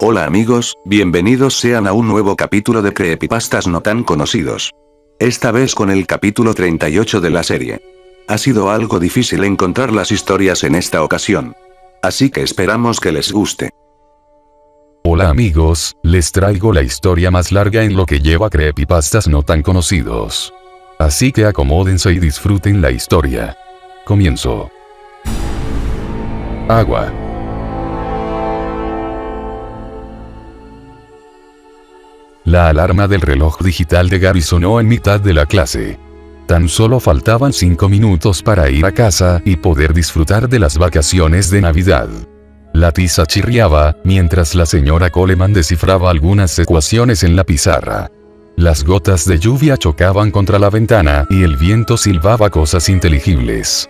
Hola amigos, bienvenidos sean a un nuevo capítulo de Creepypastas no tan conocidos. Esta vez con el capítulo 38 de la serie. Ha sido algo difícil encontrar las historias en esta ocasión. Así que esperamos que les guste. Hola amigos, les traigo la historia más larga en lo que lleva Creepypastas no tan conocidos. Así que acomódense y disfruten la historia. Comienzo. Agua. La alarma del reloj digital de Gary sonó en mitad de la clase. Tan solo faltaban 5 minutos para ir a casa y poder disfrutar de las vacaciones de Navidad. La tiza chirriaba, mientras la señora Coleman descifraba algunas ecuaciones en la pizarra. Las gotas de lluvia chocaban contra la ventana y el viento silbaba cosas inteligibles.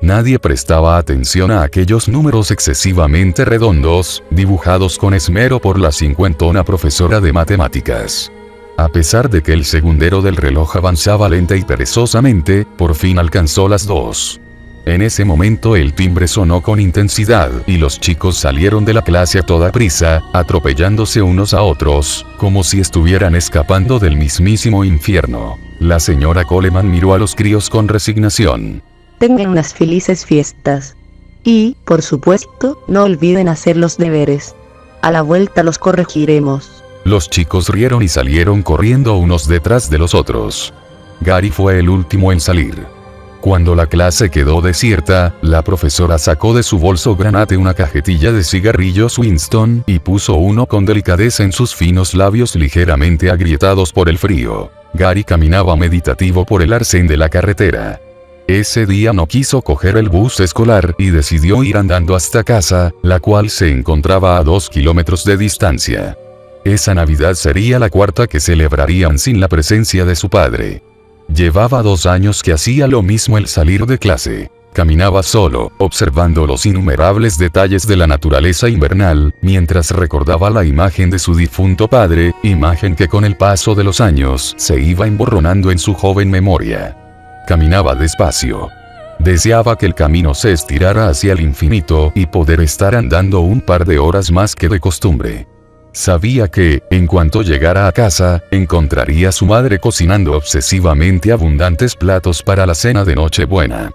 Nadie prestaba atención a aquellos números excesivamente redondos, dibujados con esmero por la cincuentona profesora de matemáticas. A pesar de que el segundero del reloj avanzaba lenta y perezosamente, por fin alcanzó las 2. En ese momento el timbre sonó con intensidad y los chicos salieron de la clase a toda prisa, atropellándose unos a otros, como si estuvieran escapando del mismísimo infierno. La señora Coleman miró a los críos con resignación. Tengan unas felices fiestas. Y, por supuesto, no olviden hacer los deberes. A la vuelta los corregiremos. Los chicos rieron y salieron corriendo unos detrás de los otros. Gary fue el último en salir. Cuando la clase quedó desierta, la profesora sacó de su bolso granate una cajetilla de cigarrillos Winston y puso uno con delicadeza en sus finos labios ligeramente agrietados por el frío. Gary caminaba meditativo por el arcén de la carretera. Ese día no quiso coger el bus escolar y decidió ir andando hasta casa, la cual se encontraba a 2 kilómetros de distancia. Esa Navidad sería la cuarta que celebrarían sin la presencia de su padre. Llevaba 2 años que hacía lo mismo al salir de clase. Caminaba solo, observando los innumerables detalles de la naturaleza invernal, mientras recordaba la imagen de su difunto padre, imagen que con el paso de los años se iba emborronando en su joven memoria. Caminaba despacio. Deseaba que el camino se estirara hacia el infinito y poder estar andando un par de horas más que de costumbre. Sabía que, en cuanto llegara a casa, encontraría a su madre cocinando obsesivamente abundantes platos para la cena de Nochebuena.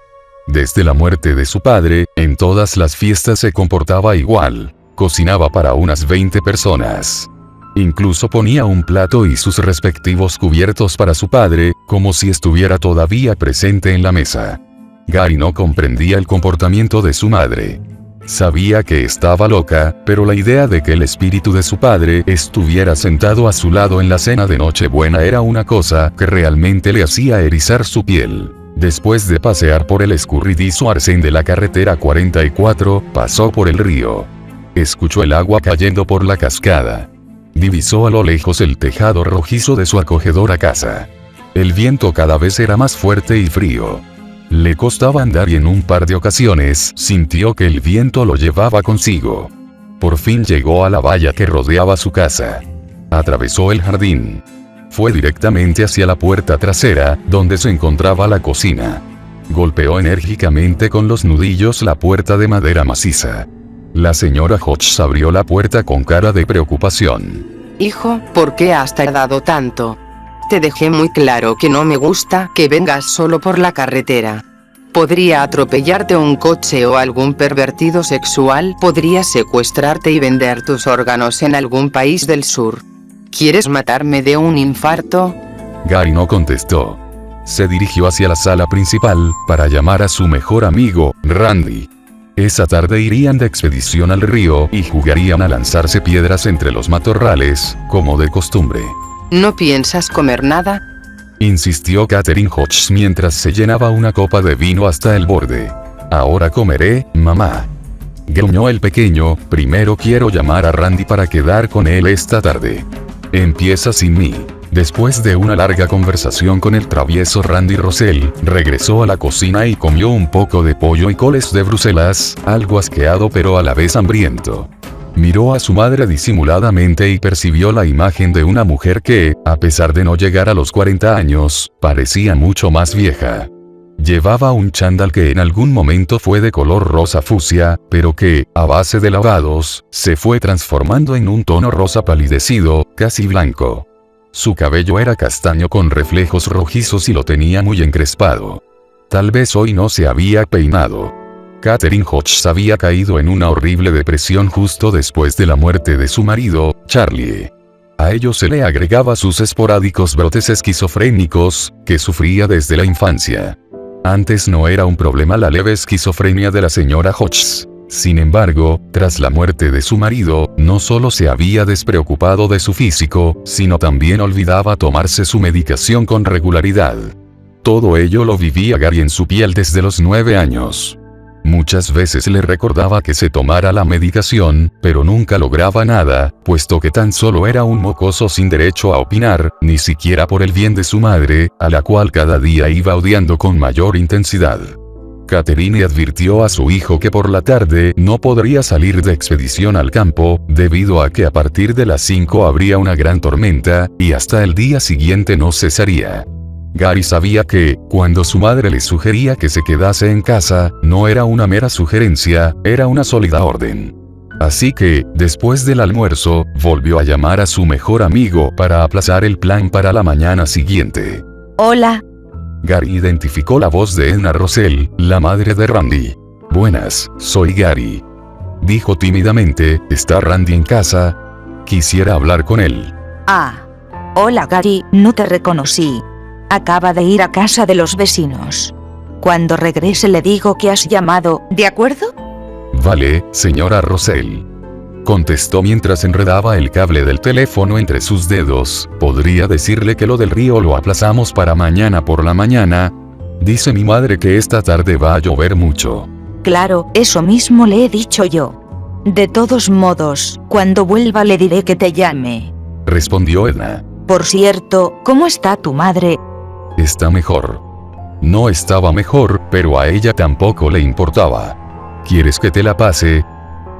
Desde la muerte de su padre, en todas las fiestas se comportaba igual. Cocinaba para unas 20 personas. Incluso ponía un plato y sus respectivos cubiertos para su padre, como si estuviera todavía presente en la mesa. Gary no comprendía el comportamiento de su madre. Sabía que estaba loca, pero la idea de que el espíritu de su padre estuviera sentado a su lado en la cena de Nochebuena era una cosa que realmente le hacía erizar su piel. Después de pasear por el escurridizo arcén de la carretera 44, pasó por el río. Escuchó el agua cayendo por la cascada. Divisó a lo lejos el tejado rojizo de su acogedora casa. El viento cada vez era más fuerte y frío. Le costaba andar y en un par de ocasiones sintió que el viento lo llevaba consigo. Por fin llegó a la valla que rodeaba su casa. Atravesó el jardín. Fue directamente hacia la puerta trasera, donde se encontraba la cocina. Golpeó enérgicamente con los nudillos la puerta de madera maciza. La señora Hodges abrió la puerta con cara de preocupación. Hijo, ¿por qué has tardado tanto? Te dejé muy claro que no me gusta que vengas solo por la carretera. Podría atropellarte un coche o algún pervertido sexual podría secuestrarte y vender tus órganos en algún país del sur. ¿Quieres matarme de un infarto? Gary no contestó. Se dirigió hacia la sala principal, para llamar a su mejor amigo, Randy. Esa tarde irían de expedición al río y jugarían a lanzarse piedras entre los matorrales, como de costumbre. ¿No piensas comer nada? Insistió Catherine Hodges mientras se llenaba una copa de vino hasta el borde. Ahora comeré, mamá. Gruñó el pequeño, primero quiero llamar a Randy para quedar con él esta tarde. Empieza sin mí. Después de una larga conversación con el travieso Randy Rosell, regresó a la cocina y comió un poco de pollo y coles de Bruselas, algo asqueado pero a la vez hambriento. Miró a su madre disimuladamente y percibió la imagen de una mujer que, a pesar de no llegar a los 40 años, parecía mucho más vieja. Llevaba un chándal que en algún momento fue de color rosa fucsia, pero que, a base de lavados, se fue transformando en un tono rosa palidecido, casi blanco. Su cabello era castaño con reflejos rojizos y lo tenía muy encrespado. Tal vez hoy no se había peinado. Catherine Hodges había caído en una horrible depresión justo después de la muerte de su marido, Charlie. A ello se le agregaba sus esporádicos brotes esquizofrénicos, que sufría desde la infancia. Antes no era un problema la leve esquizofrenia de la señora Hodges. Sin embargo, tras la muerte de su marido, no solo se había despreocupado de su físico, sino también olvidaba tomarse su medicación con regularidad. Todo ello lo vivía Gary en su piel desde los 9 años. Muchas veces le recordaba que se tomara la medicación, pero nunca lograba nada, puesto que tan solo era un mocoso sin derecho a opinar, ni siquiera por el bien de su madre, a la cual cada día iba odiando con mayor intensidad. Catherine advirtió a su hijo que por la tarde no podría salir de expedición al campo, debido a que a partir de las 5 habría una gran tormenta, y hasta el día siguiente no cesaría. Gary sabía que, cuando su madre le sugería que se quedase en casa, no era una mera sugerencia, era una sólida orden. Así que, después del almuerzo, volvió a llamar a su mejor amigo para aplazar el plan para la mañana siguiente. Hola. Gary identificó la voz de Edna Rosell, la madre de Randy. Buenas, soy Gary. Dijo tímidamente, ¿está Randy en casa? Quisiera hablar con él. Ah. Hola Gary, no te reconocí. Acaba de ir a casa de los vecinos. Cuando regrese le digo que has llamado, ¿de acuerdo? Vale, señora Rosell. Contestó mientras enredaba el cable del teléfono entre sus dedos. ¿Podría decirle que lo del río lo aplazamos para mañana por la mañana? Dice mi madre que esta tarde va a llover mucho. Claro, eso mismo le he dicho yo. De todos modos, cuando vuelva le diré que te llame. Respondió Edna. Por cierto, ¿cómo está tu madre? Está mejor. No estaba mejor, pero a ella tampoco le importaba. ¿Quieres que te la pase?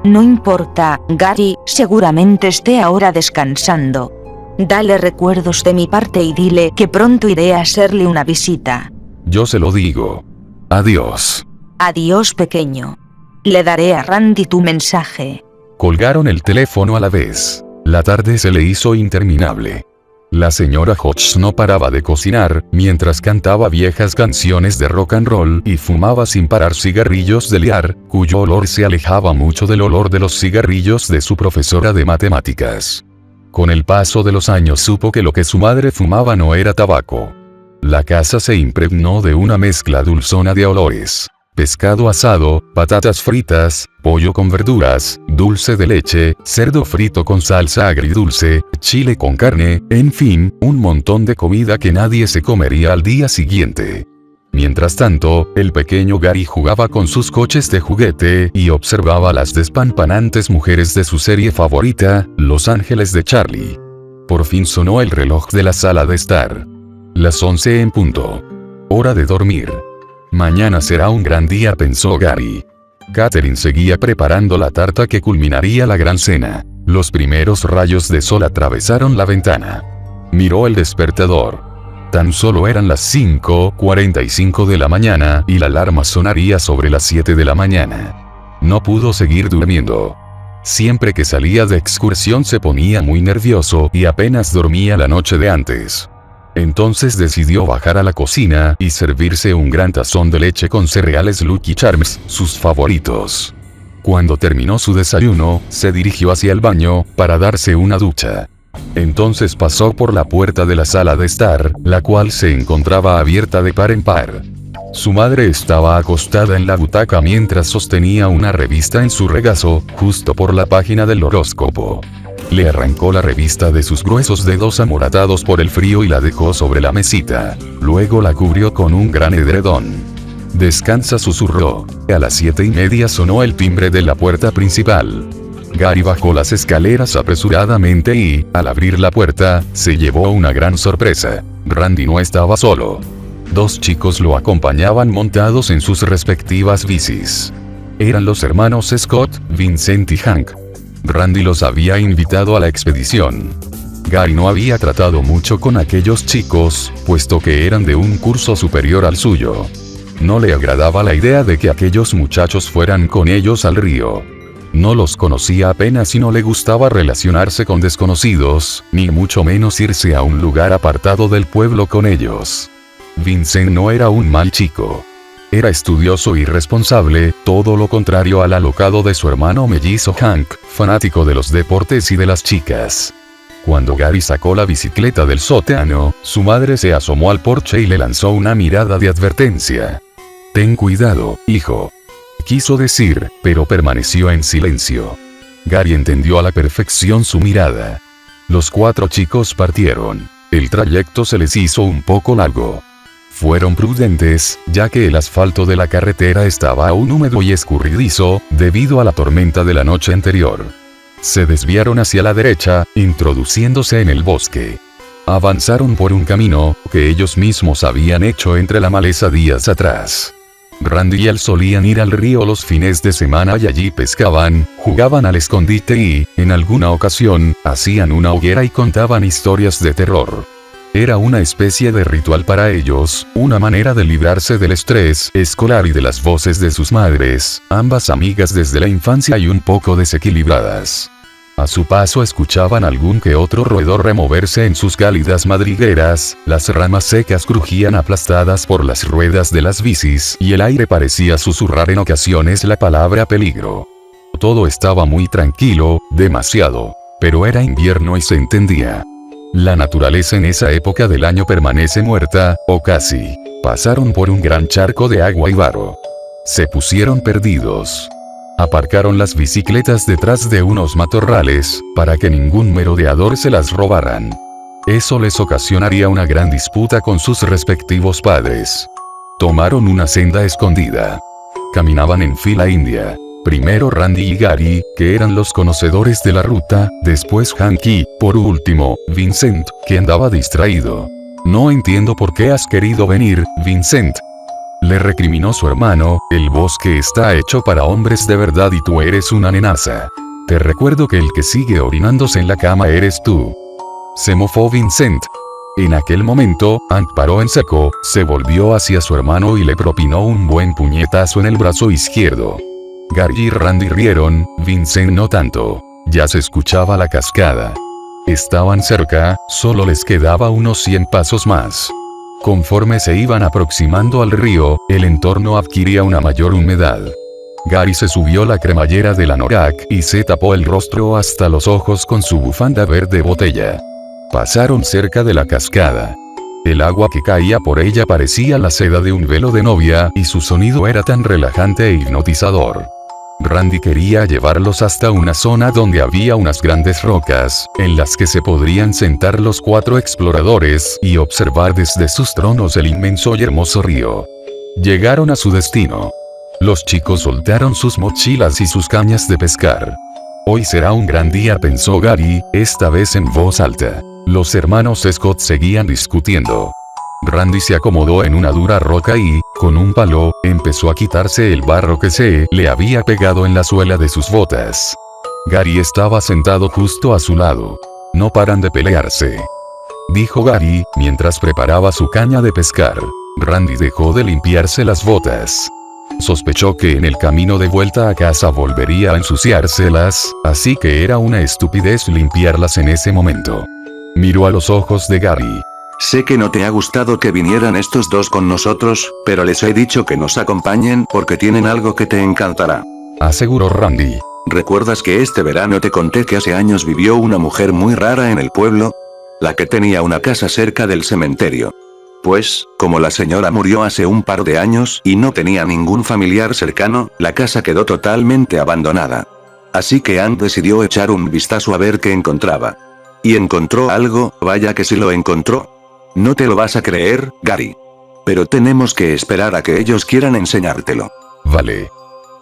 No importa, Gary, seguramente esté ahora descansando. Dale recuerdos de mi parte y dile que pronto iré a hacerle una visita. Yo se lo digo. Adiós. Adiós, pequeño. Le daré a Randy tu mensaje. Colgaron el teléfono a la vez. La tarde se le hizo interminable. La señora Hodges no paraba de cocinar, mientras cantaba viejas canciones de rock and roll y fumaba sin parar cigarrillos de liar, cuyo olor se alejaba mucho del olor de los cigarrillos de su profesora de matemáticas. Con el paso de los años supo que lo que su madre fumaba no era tabaco. La casa se impregnó de una mezcla dulzona de olores. Pescado asado, patatas fritas, pollo con verduras, dulce de leche, cerdo frito con salsa agridulce, chile con carne, en fin, un montón de comida que nadie se comería al día siguiente. Mientras tanto, el pequeño Gary jugaba con sus coches de juguete y observaba las despampanantes mujeres de su serie favorita, Los Ángeles de Charlie. Por fin sonó el reloj de la sala de estar. Las 11 en punto. Hora de dormir. Mañana será un gran día, pensó Gary. Catherine seguía preparando la tarta que culminaría la gran cena. Los primeros rayos de sol atravesaron la ventana. Miró el despertador. Tan solo eran las 5:45 de la mañana y la alarma sonaría sobre las 7 de la mañana. No pudo seguir durmiendo. Siempre que salía de excursión se ponía muy nervioso y apenas dormía la noche de antes. Entonces decidió bajar a la cocina y servirse un gran tazón de leche con cereales Lucky Charms, sus favoritos. Cuando terminó su desayuno, se dirigió hacia el baño para darse una ducha. Entonces pasó por la puerta de la sala de estar, la cual se encontraba abierta de par en par. Su madre estaba acostada en la butaca mientras sostenía una revista en su regazo, justo por la página del horóscopo. Le arrancó la revista de sus gruesos dedos amoratados por el frío y la dejó sobre la mesita. Luego la cubrió con un gran edredón. Descansa, susurró. A las 7:30 sonó el timbre de la puerta principal. Gary bajó las escaleras apresuradamente y, al abrir la puerta, se llevó una gran sorpresa. Randy no estaba solo. 2 chicos lo acompañaban montados en sus respectivas bicis. Eran los hermanos Scott, Vincent y Hank. Randy los había invitado a la expedición. Gary no había tratado mucho con aquellos chicos, puesto que eran de un curso superior al suyo. No le agradaba la idea de que aquellos muchachos fueran con ellos al río. No los conocía apenas y no le gustaba relacionarse con desconocidos, ni mucho menos irse a un lugar apartado del pueblo con ellos. Vincent no era un mal chico. Era estudioso y responsable, todo lo contrario al alocado de su hermano mellizo Hank, fanático de los deportes y de las chicas. Cuando Gary sacó la bicicleta del sótano, su madre se asomó al porche y le lanzó una mirada de advertencia. «Ten cuidado, hijo», quiso decir, pero permaneció en silencio. Gary entendió a la perfección su mirada. Los 4 chicos partieron. El trayecto se les hizo un poco largo. Fueron prudentes, ya que el asfalto de la carretera estaba aún húmedo y escurridizo, debido a la tormenta de la noche anterior. Se desviaron hacia la derecha, introduciéndose en el bosque. Avanzaron por un camino, que ellos mismos habían hecho entre la maleza días atrás. Randy y él solían ir al río los fines de semana y allí pescaban, jugaban al escondite y, en alguna ocasión, hacían una hoguera y contaban historias de terror. Era una especie de ritual para ellos, una manera de librarse del estrés escolar y de las voces de sus madres, ambas amigas desde la infancia y un poco desequilibradas. A su paso escuchaban algún que otro roedor removerse en sus cálidas madrigueras, las ramas secas crujían aplastadas por las ruedas de las bicis y el aire parecía susurrar en ocasiones la palabra peligro. Todo estaba muy tranquilo, demasiado. Pero era invierno y se entendía. La naturaleza en esa época del año permanece muerta, o casi. Pasaron por un gran charco de agua y barro. Se pusieron perdidos. Aparcaron las bicicletas detrás de unos matorrales, para que ningún merodeador se las robaran. Eso les ocasionaría una gran disputa con sus respectivos padres. Tomaron una senda escondida. Caminaban en fila india. Primero Randy y Gary, que eran los conocedores de la ruta, después Hank y, por último, Vincent, que andaba distraído. «No entiendo por qué has querido venir, Vincent», le recriminó su hermano, «el bosque está hecho para hombres de verdad y tú eres una nenaza. Te recuerdo que el que sigue orinándose en la cama eres tú». Se mofó Vincent. En aquel momento, Hank paró en seco, se volvió hacia su hermano y le propinó un buen puñetazo en el brazo izquierdo. Gary y Randy rieron, Vincent no tanto. Ya se escuchaba la cascada. Estaban cerca, solo les quedaba unos 100 pasos más. Conforme se iban aproximando al río, el entorno adquiría una mayor humedad. Gary se subió la cremallera del anorak y se tapó el rostro hasta los ojos con su bufanda verde botella. Pasaron cerca de la cascada. El agua que caía por ella parecía la seda de un velo de novia y su sonido era tan relajante e hipnotizador. Randy quería llevarlos hasta una zona donde había unas grandes rocas, en las que se podrían sentar los 4 exploradores y observar desde sus tronos el inmenso y hermoso río. Llegaron a su destino. Los chicos soltaron sus mochilas y sus cañas de pescar. Hoy será un gran día, pensó Gary, esta vez en voz alta. Los hermanos Scott seguían discutiendo. Randy se acomodó en una dura roca y, con un palo, empezó a quitarse el barro que se le había pegado en la suela de sus botas. Gary estaba sentado justo a su lado. «No paran de pelearse», dijo Gary, mientras preparaba su caña de pescar. Randy dejó de limpiarse las botas. Sospechó que en el camino de vuelta a casa volvería a ensuciárselas, así que era una estupidez limpiarlas en ese momento. Miró a los ojos de Gary. «Sé que no te ha gustado que vinieran estos dos con nosotros, pero les he dicho que nos acompañen porque tienen algo que te encantará», aseguró Randy. «¿Recuerdas que este verano te conté que hace años vivió una mujer muy rara en el pueblo? La que tenía una casa cerca del cementerio. Pues, como la señora murió hace un par de años y no tenía ningún familiar cercano, la casa quedó totalmente abandonada. Así que Ann decidió echar un vistazo a ver qué encontraba. Y encontró algo, vaya que sí lo encontró. No te lo vas a creer, Gary. Pero tenemos que esperar a que ellos quieran enseñártelo». «Vale»,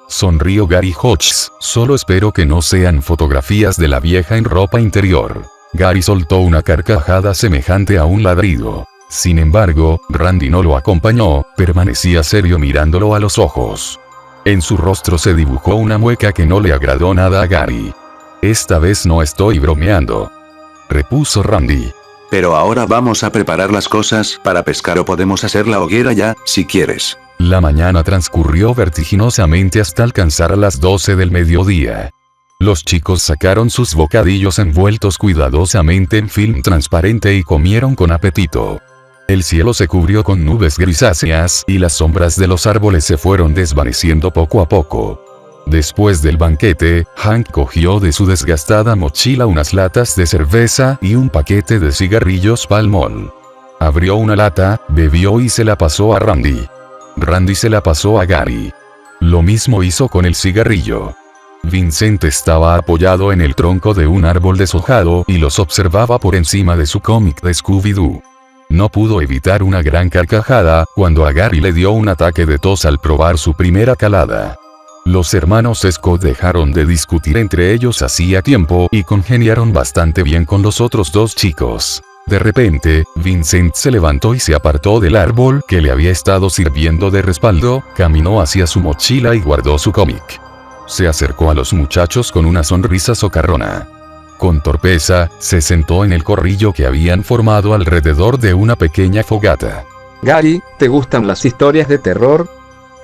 sonrió Gary Hodges, «solo espero que no sean fotografías de la vieja en ropa interior». Gary soltó una carcajada semejante a un ladrido. Sin embargo, Randy no lo acompañó, permanecía serio mirándolo a los ojos. En su rostro se dibujó una mueca que no le agradó nada a Gary. «Esta vez no estoy bromeando», repuso Randy. «Pero ahora vamos a preparar las cosas para pescar o podemos hacer la hoguera ya, si quieres». La mañana transcurrió vertiginosamente hasta alcanzar las 12 del mediodía. Los chicos sacaron sus bocadillos envueltos cuidadosamente en film transparente y comieron con apetito. El cielo se cubrió con nubes grisáceas y las sombras de los árboles se fueron desvaneciendo poco a poco. Después del banquete, Hank cogió de su desgastada mochila unas latas de cerveza y un paquete de cigarrillos Pall Mall. Abrió una lata, bebió y se la pasó a Randy. Randy se la pasó a Gary. Lo mismo hizo con el cigarrillo. Vincent estaba apoyado en el tronco de un árbol deshojado y los observaba por encima de su cómic de Scooby-Doo. No pudo evitar una gran carcajada cuando a Gary le dio un ataque de tos al probar su primera calada. Los hermanos Scott dejaron de discutir entre ellos hacía tiempo y congeniaron bastante bien con los otros dos chicos. De repente, Vincent se levantó y se apartó del árbol que le había estado sirviendo de respaldo, caminó hacia su mochila y guardó su cómic. Se acercó a los muchachos con una sonrisa socarrona. Con torpeza, se sentó en el corrillo que habían formado alrededor de una pequeña fogata. Gary, ¿te gustan las historias de terror?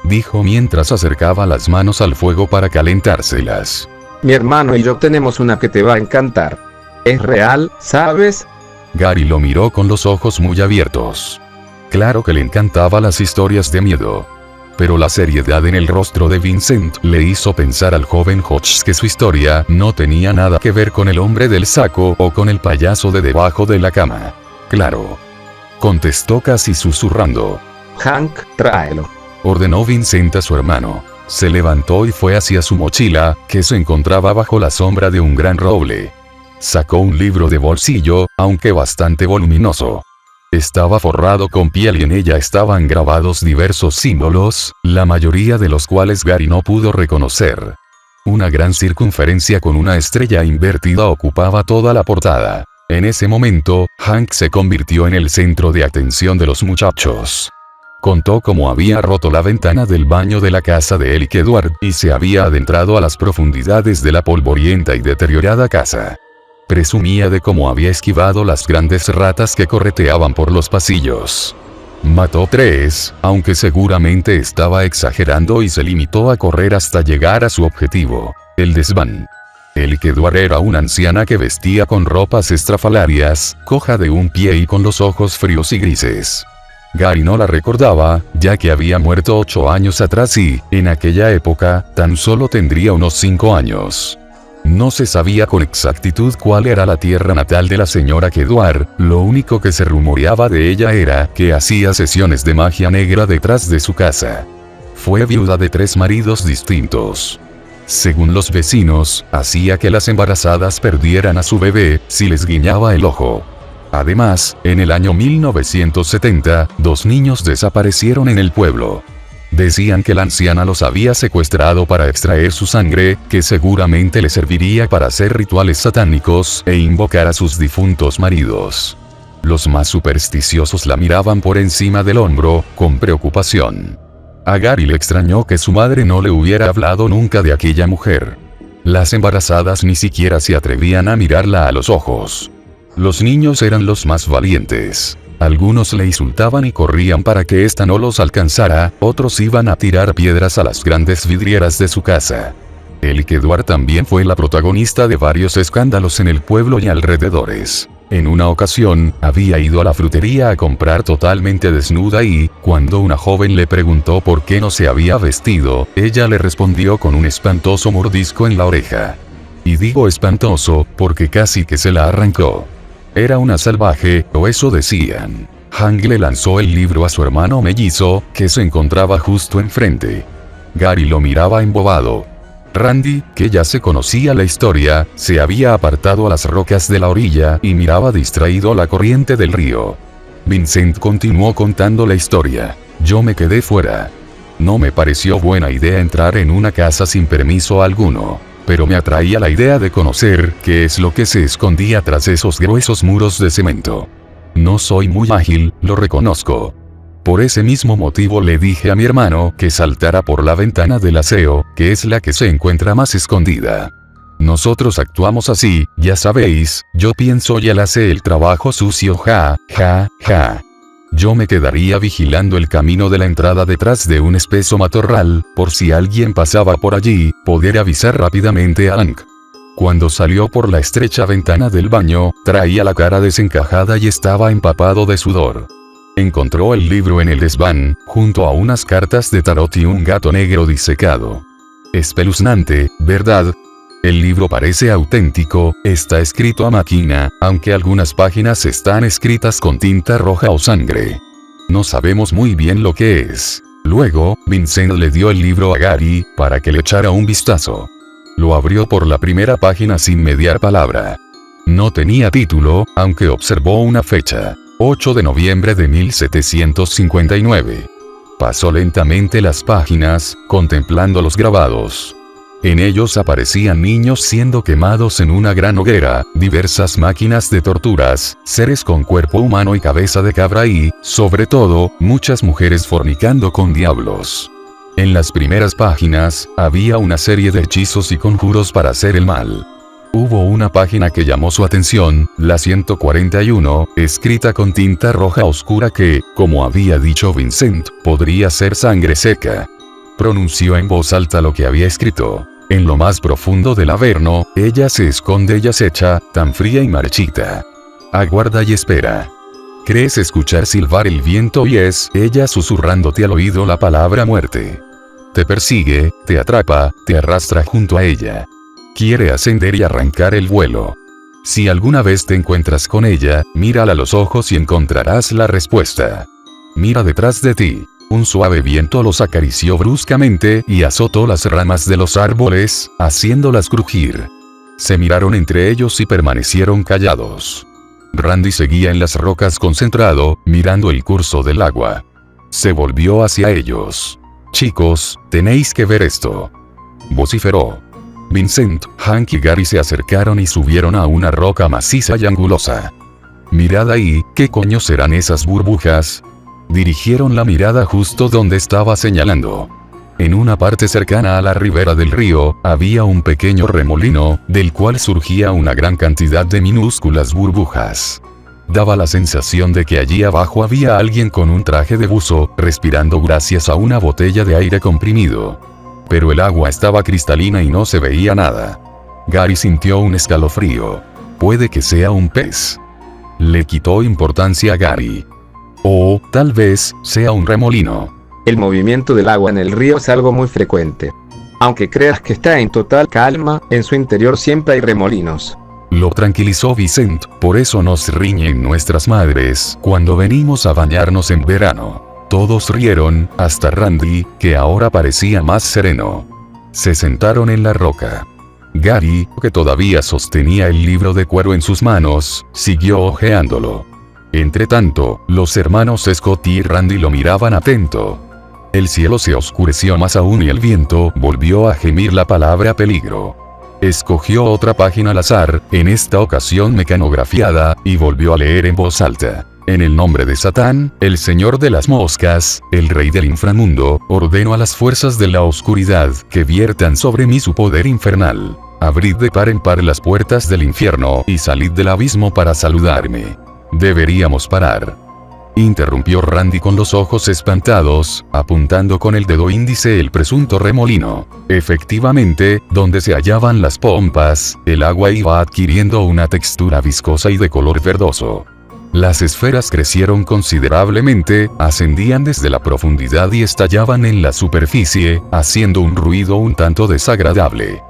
Dijo mientras acercaba las manos al fuego para calentárselas. Mi hermano y yo tenemos una que te va a encantar. Es real, ¿sabes? Gary lo miró con los ojos muy abiertos. Claro que le encantaban las historias de miedo. Pero la seriedad en el rostro de Vincent le hizo pensar al joven Hodges que su historia no tenía nada que ver con el hombre del saco o con el payaso de debajo de la cama. Claro. Contestó casi susurrando. Hank, tráelo. Ordenó Vincent a su hermano. Se levantó y fue hacia su mochila, que se encontraba bajo la sombra de un gran roble. Sacó un libro de bolsillo, aunque bastante voluminoso. Estaba forrado con piel y en ella estaban grabados diversos símbolos, la mayoría de los cuales Gary no pudo reconocer. Una gran circunferencia con una estrella invertida ocupaba toda la portada. En ese momento, Hank se convirtió en el centro de atención de los muchachos. Contó cómo había roto la ventana del baño de la casa de Eric Edward y se había adentrado a las profundidades de la polvorienta y deteriorada casa. Presumía de cómo había esquivado las grandes ratas que correteaban por los pasillos. Mató 3, aunque seguramente estaba exagerando y se limitó a correr hasta llegar a su objetivo, el desván. Eric Edward era una anciana que vestía con ropas estrafalarias, coja de un pie y con los ojos fríos y grises. Gary no la recordaba, ya que había muerto 8 años atrás y, en aquella época, tan solo tendría unos 5 años. No se sabía con exactitud cuál era la tierra natal de la señora Edward, lo único que se rumoreaba de ella era que hacía sesiones de magia negra detrás de su casa. Fue viuda de 3 maridos distintos. Según los vecinos, hacía que las embarazadas perdieran a su bebé si les guiñaba el ojo. Además, en el año 1970, 2 niños desaparecieron en el pueblo. Decían que la anciana los había secuestrado para extraer su sangre, que seguramente le serviría para hacer rituales satánicos e invocar a sus difuntos maridos. Los más supersticiosos la miraban por encima del hombro, con preocupación. A Gary le extrañó que su madre no le hubiera hablado nunca de aquella mujer. Las embarazadas ni siquiera se atrevían a mirarla a los ojos. Los niños eran los más valientes. Algunos le insultaban y corrían para que ésta no los alcanzara, otros iban a tirar piedras a las grandes vidrieras de su casa. Eric Edward también fue la protagonista de varios escándalos en el pueblo y alrededores. En una ocasión, había ido a la frutería a comprar totalmente desnuda y, cuando una joven le preguntó por qué no se había vestido, ella le respondió con un espantoso mordisco en la oreja. Y digo espantoso, porque casi que se la arrancó. Era una salvaje, o eso decían. Hank le lanzó el libro a su hermano mellizo, que se encontraba justo enfrente. Gary lo miraba embobado. Randy, que ya se conocía la historia, se había apartado a las rocas de la orilla y miraba distraído la corriente del río. Vincent continuó contando la historia. Yo me quedé fuera. No me pareció buena idea entrar en una casa sin permiso alguno. Pero me atraía la idea de conocer qué es lo que se escondía tras esos gruesos muros de cemento. No soy muy ágil, lo reconozco. Por ese mismo motivo le dije a mi hermano que saltara por la ventana del aseo, que es la que se encuentra más escondida. Nosotros actuamos así, ya sabéis, yo pienso y él hace el trabajo sucio, ja, ja, ja. yo me quedaría vigilando el camino de la entrada detrás de un espeso matorral, por si alguien pasaba por allí, poder avisar rápidamente a Hank. Cuando salió por la estrecha ventana del baño, traía la cara desencajada y estaba empapado de sudor. Encontró el libro en el desván, junto a unas cartas de tarot y un gato negro disecado. Espeluznante, ¿verdad? El libro parece auténtico, está escrito a máquina, aunque algunas páginas están escritas con tinta roja o sangre. No sabemos muy bien lo que es. Luego, Vincent le dio el libro a Gary, para que le echara un vistazo. Lo abrió por la primera página sin mediar palabra. No tenía título, aunque observó una fecha. 8 de noviembre de 1759. Pasó lentamente las páginas, contemplando los grabados. En ellos aparecían niños siendo quemados en una gran hoguera, diversas máquinas de torturas, seres con cuerpo humano y cabeza de cabra y, sobre todo, muchas mujeres fornicando con diablos. En las primeras páginas, había una serie de hechizos y conjuros para hacer el mal. Hubo una página que llamó su atención, la 141, escrita con tinta roja oscura que, como había dicho Vincent, podría ser sangre seca. Pronunció en voz alta lo que había escrito. En lo más profundo del Averno, ella se esconde y acecha, tan fría y marchita. Aguarda y espera. Crees escuchar silbar el viento y es ella susurrándote al oído la palabra muerte. Te persigue, te atrapa, te arrastra junto a ella. Quiere ascender y arrancar el vuelo. Si alguna vez te encuentras con ella, mírala a los ojos y encontrarás la respuesta. Mira detrás de ti. Un suave viento los acarició bruscamente y azotó las ramas de los árboles, haciéndolas crujir. Se miraron entre ellos y permanecieron callados. Randy seguía en las rocas concentrado, mirando el curso del agua. Se volvió hacia ellos. Chicos, tenéis que ver esto. Vociferó. Vincent, Hank y Gary se acercaron y subieron a una roca maciza y angulosa. Mirad ahí, ¿qué coño serán esas burbujas? Dirigieron la mirada justo donde estaba señalando. En una parte cercana a la ribera del río, había un pequeño remolino, del cual surgía una gran cantidad de minúsculas burbujas. Daba la sensación de que allí abajo había alguien con un traje de buzo, respirando gracias a una botella de aire comprimido. Pero el agua estaba cristalina y no se veía nada. Gary sintió un escalofrío. Puede que sea un pez. Le quitó importancia a Gary. O, tal vez, sea un remolino. El movimiento del agua en el río es algo muy frecuente. Aunque creas que está en total calma, en su interior siempre hay remolinos. Lo tranquilizó Vincent, por eso nos riñen nuestras madres cuando venimos a bañarnos en verano. Todos rieron, hasta Randy, que ahora parecía más sereno. Se sentaron en la roca. Gary, que todavía sostenía el libro de cuero en sus manos, siguió hojeándolo. Entretanto, los hermanos Scott y Randy lo miraban atento. El cielo se oscureció más aún y el viento volvió a gemir la palabra peligro. Escogió otra página al azar, en esta ocasión mecanografiada, y volvió a leer en voz alta. En el nombre de Satán, el señor de las moscas, el rey del inframundo, ordeno a las fuerzas de la oscuridad que viertan sobre mí su poder infernal. Abrid de par en par las puertas del infierno y salid del abismo para saludarme. Deberíamos parar. Interrumpió Randy con los ojos espantados, apuntando con el dedo índice el presunto remolino. Efectivamente, donde se hallaban las pompas, el agua iba adquiriendo una textura viscosa y de color verdoso. Las esferas crecieron considerablemente, ascendían desde la profundidad y estallaban en la superficie, haciendo un ruido un tanto desagradable.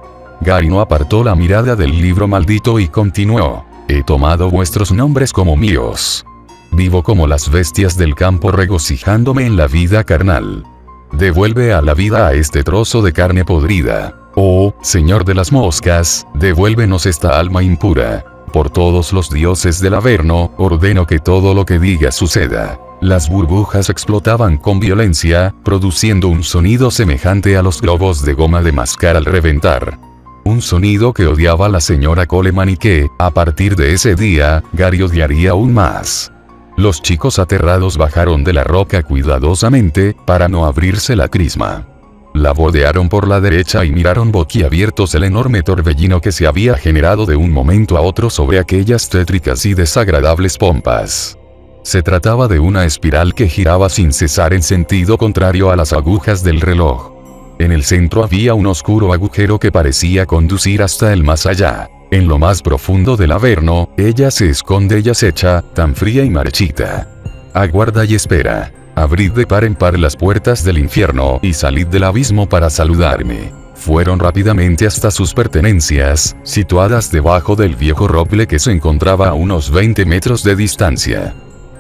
Gary no apartó la mirada del libro maldito y continuó. He tomado vuestros nombres como míos. Vivo como las bestias del campo regocijándome en la vida carnal. Devuelve a la vida a este trozo de carne podrida. Oh, Señor de las moscas, devuélvenos esta alma impura. Por todos los dioses del Averno, ordeno que todo lo que diga suceda. Las burbujas explotaban con violencia, produciendo un sonido semejante a los globos de goma de mascar al reventar. Un sonido que odiaba la señora Coleman y que, a partir de ese día, Gary odiaría aún más. Los chicos aterrados bajaron de la roca cuidadosamente, para no abrirse la crisma. La bordearon por la derecha y miraron boquiabiertos el enorme torbellino que se había generado de un momento a otro sobre aquellas tétricas y desagradables pompas. Se trataba de una espiral que giraba sin cesar en sentido contrario a las agujas del reloj. En el centro había un oscuro agujero que parecía conducir hasta el más allá. En lo más profundo del averno, ella se esconde y acecha, tan fría y marchita. Aguarda y espera. Abrid de par en par las puertas del infierno y salid del abismo para saludarme. Fueron rápidamente hasta sus pertenencias, situadas debajo del viejo roble que se encontraba a unos 20 metros de distancia.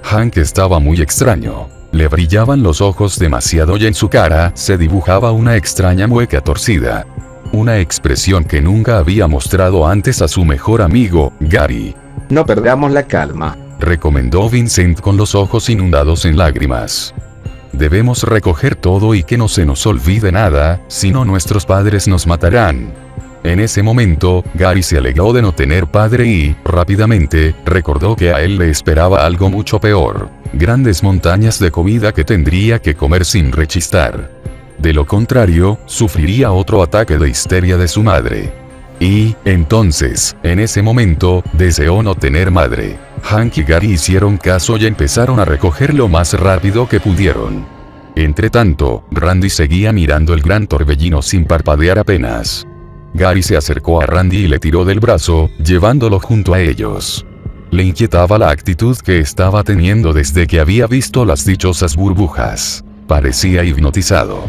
Hank estaba muy extraño. Le brillaban los ojos demasiado y en su cara se dibujaba una extraña mueca torcida. Una expresión que nunca había mostrado antes a su mejor amigo, Gary. No perdamos la calma, Recomendó Vincent con los ojos inundados en lágrimas. Debemos recoger todo y que no se nos olvide nada, si no nuestros padres nos matarán. En ese momento, Gary se alegró de no tener padre y, rápidamente, recordó que a él le esperaba algo mucho peor. Grandes montañas de comida que tendría que comer sin rechistar. De lo contrario, sufriría otro ataque de histeria de su madre. Y, entonces, en ese momento, deseó no tener madre. Hank y Gary hicieron caso y empezaron a recoger lo más rápido que pudieron. Entretanto, Randy seguía mirando el gran torbellino sin parpadear apenas. Gary se acercó a Randy y le tiró del brazo, llevándolo junto a ellos. Le inquietaba la actitud que estaba teniendo desde que había visto las dichosas burbujas. Parecía hipnotizado.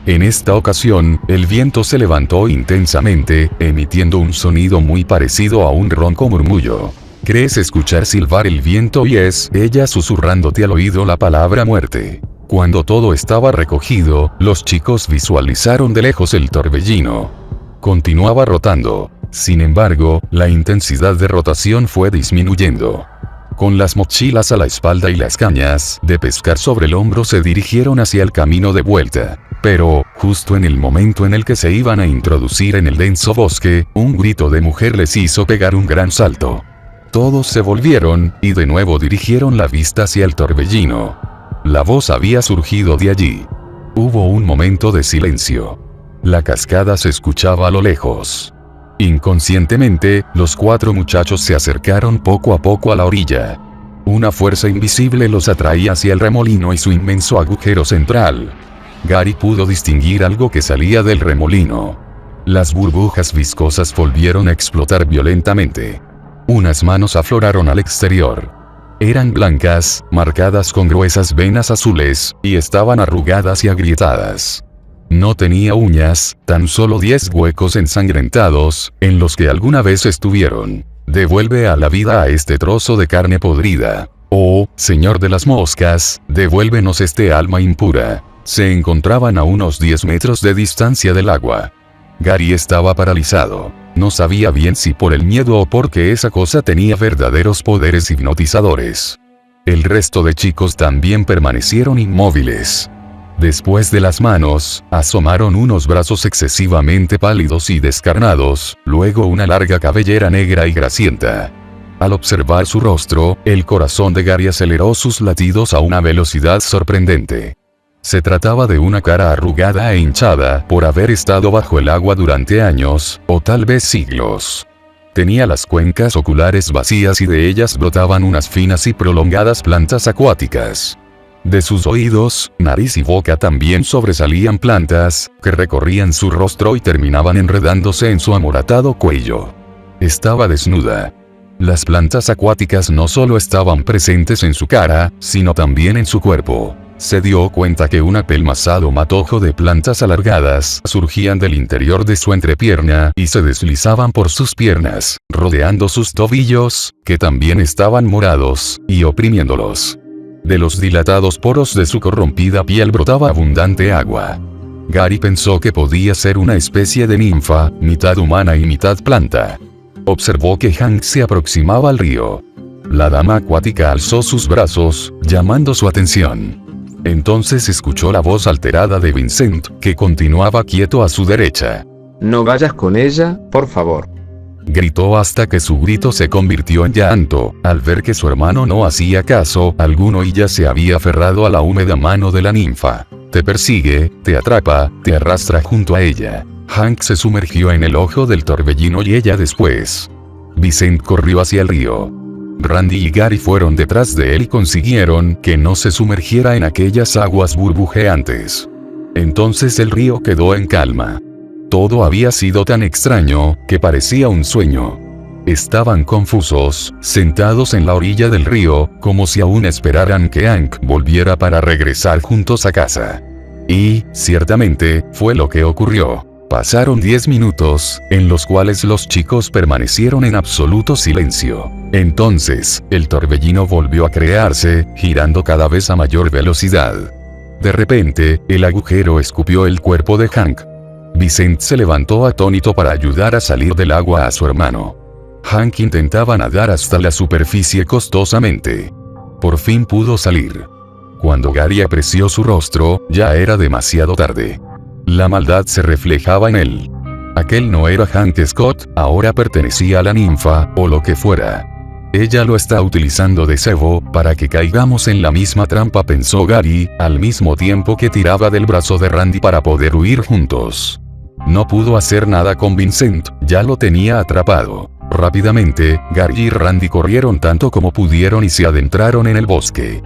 En esta ocasión, el viento se levantó intensamente, emitiendo un sonido muy parecido a un ronco murmullo. ¿Crees escuchar silbar el viento? Y es ella susurrándote al oído la palabra muerte. Cuando todo estaba recogido, los chicos visualizaron de lejos el torbellino. Continuaba rotando. Sin embargo, la intensidad de rotación fue disminuyendo. Con las mochilas a la espalda y las cañas de pescar sobre el hombro se dirigieron hacia el camino de vuelta. Pero, justo en el momento en el que se iban a introducir en el denso bosque, un grito de mujer les hizo pegar un gran salto. Todos se volvieron, y de nuevo dirigieron la vista hacia el torbellino. La voz había surgido de allí. Hubo un momento de silencio. La cascada se escuchaba a lo lejos. Inconscientemente, los 4 muchachos se acercaron poco a poco a la orilla. Una fuerza invisible los atraía hacia el remolino y su inmenso agujero central. Gary pudo distinguir algo que salía del remolino. Las burbujas viscosas volvieron a explotar violentamente. Unas manos afloraron al exterior. Eran blancas, marcadas con gruesas venas azules, y estaban arrugadas y agrietadas. No tenía uñas, tan solo 10 huecos ensangrentados, en los que alguna vez estuvieron. Devuelve a la vida a este trozo de carne podrida. Oh, Señor de las moscas, devuélvenos este alma impura. Se encontraban a unos 10 metros de distancia del agua. Gary estaba paralizado. No sabía bien si por el miedo o porque esa cosa tenía verdaderos poderes hipnotizadores. El resto de chicos también permanecieron inmóviles. Después de las manos, asomaron unos brazos excesivamente pálidos y descarnados, luego una larga cabellera negra y grasienta. Al observar su rostro, el corazón de Gary aceleró sus latidos a una velocidad sorprendente. Se trataba de una cara arrugada e hinchada por haber estado bajo el agua durante años, o tal vez siglos. Tenía las cuencas oculares vacías y de ellas brotaban unas finas y prolongadas plantas acuáticas. De sus oídos, nariz y boca también sobresalían plantas, que recorrían su rostro y terminaban enredándose en su amoratado cuello. Estaba desnuda. Las plantas acuáticas no solo estaban presentes en su cara, sino también en su cuerpo. Se dio cuenta que un apelmazado matojo de plantas alargadas surgían del interior de su entrepierna y se deslizaban por sus piernas, rodeando sus tobillos, que también estaban morados, y oprimiéndolos. De los dilatados poros de su corrompida piel brotaba abundante agua. Gary pensó que podía ser una especie de ninfa, mitad humana y mitad planta. Observó que Hank se aproximaba al río. La dama acuática alzó sus brazos, llamando su atención. Entonces escuchó la voz alterada de Vincent, que continuaba quieto a su derecha. No vayas con ella, por favor. Gritó hasta que su grito se convirtió en llanto, al ver que su hermano no hacía caso alguno y ya se había aferrado a la húmeda mano de la ninfa. Te persigue, te atrapa, te arrastra junto a ella. Hank se sumergió en el ojo del torbellino y ella después. Vincent corrió hacia el río. Randy y Gary fueron detrás de él y consiguieron que no se sumergiera en aquellas aguas burbujeantes. Entonces el río quedó en calma. Todo había sido tan extraño, que parecía un sueño. Estaban confusos, sentados en la orilla del río, como si aún esperaran que Hank volviera para regresar juntos a casa. Y, ciertamente, fue lo que ocurrió. Pasaron 10 minutos, en los cuales los chicos permanecieron en absoluto silencio. Entonces, el torbellino volvió a crearse, girando cada vez a mayor velocidad. De repente, el agujero escupió el cuerpo de Hank. Vincent se levantó atónito para ayudar a salir del agua a su hermano. Hank intentaba nadar hasta la superficie costosamente. Por fin pudo salir. Cuando Gary apreció su rostro, ya era demasiado tarde. La maldad se reflejaba en él. Aquel no era Hank Scott, ahora pertenecía a la ninfa, o lo que fuera. Ella lo está utilizando de cebo, para que caigamos en la misma trampa, pensó Gary, al mismo tiempo que tiraba del brazo de Randy para poder huir juntos. No pudo hacer nada con Vincent, ya lo tenía atrapado. Rápidamente, Gary y Randy corrieron tanto como pudieron y se adentraron en el bosque.